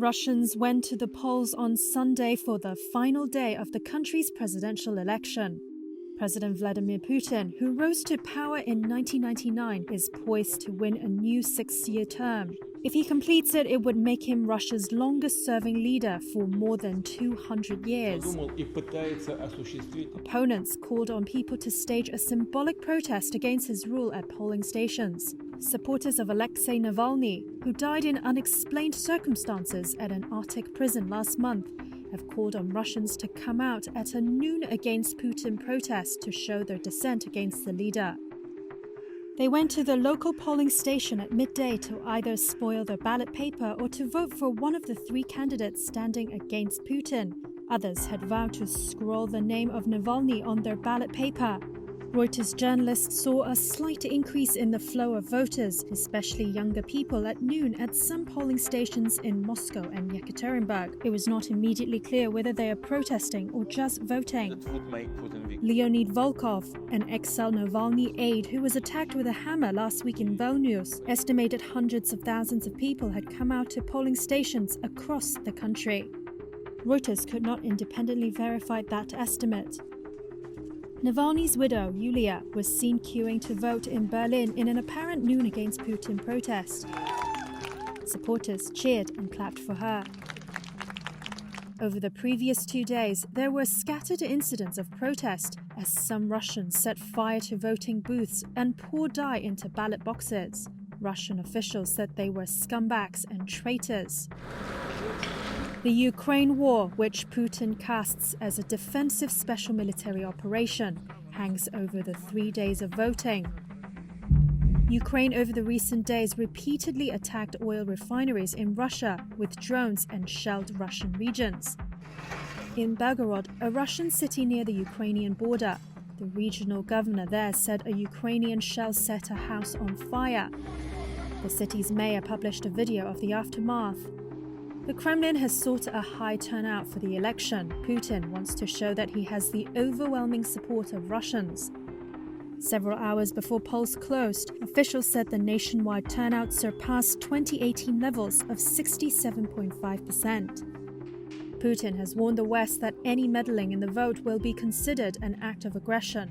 Russians went to the polls on Sunday for the final day of the country's presidential election. President Vladimir Putin, who rose to power in 1999, is poised to win a new 6-year term. If he completes it, it would make him Russia's longest-serving leader for more than 200 years. Opponents called on people to stage a symbolic protest against his rule at polling stations. Supporters of Alexei Navalny, who died in unexplained circumstances at an Arctic prison last month, have called on Russians to come out at a noon against Putin protest to show their dissent against the leader. They went to the local polling station at midday to either spoil their ballot paper or to vote for one of the 3 candidates standing against Putin. Others had vowed to scrawl the name of Navalny on their ballot paper. Reuters journalists saw a slight increase in the flow of voters, especially younger people, at noon at some polling stations in Moscow and Yekaterinburg. It was not immediately clear whether they are protesting or just voting. Leonid Volkov, an exiled Navalny aide who was attacked with a hammer last week in Vilnius, estimated hundreds of thousands of people had come out to polling stations across the country. Reuters could not independently verify that estimate. Navalny's widow, Yulia, was seen queuing to vote in Berlin in an apparent noon against Putin protest. Supporters cheered and clapped for her. Over the previous 2 days, there were scattered incidents of protest as some Russians set fire to voting booths and poured dye into ballot boxes. Russian officials said they were scumbags and traitors. The Ukraine war, which Putin casts as a defensive special military operation, hangs over the 3 days of voting. Ukraine over the recent days repeatedly attacked oil refineries in Russia with drones and shelled Russian regions. In Belgorod, a Russian city near the Ukrainian border, the regional governor there said a Ukrainian shell set a house on fire. The city's mayor published a video of the aftermath. The Kremlin has sought a high turnout for the election. Putin wants to show that he has the overwhelming support of Russians. Several hours before polls closed, officials said the nationwide turnout surpassed 2018 levels of 67.5%. Putin has warned the West that any meddling in the vote will be considered an act of aggression.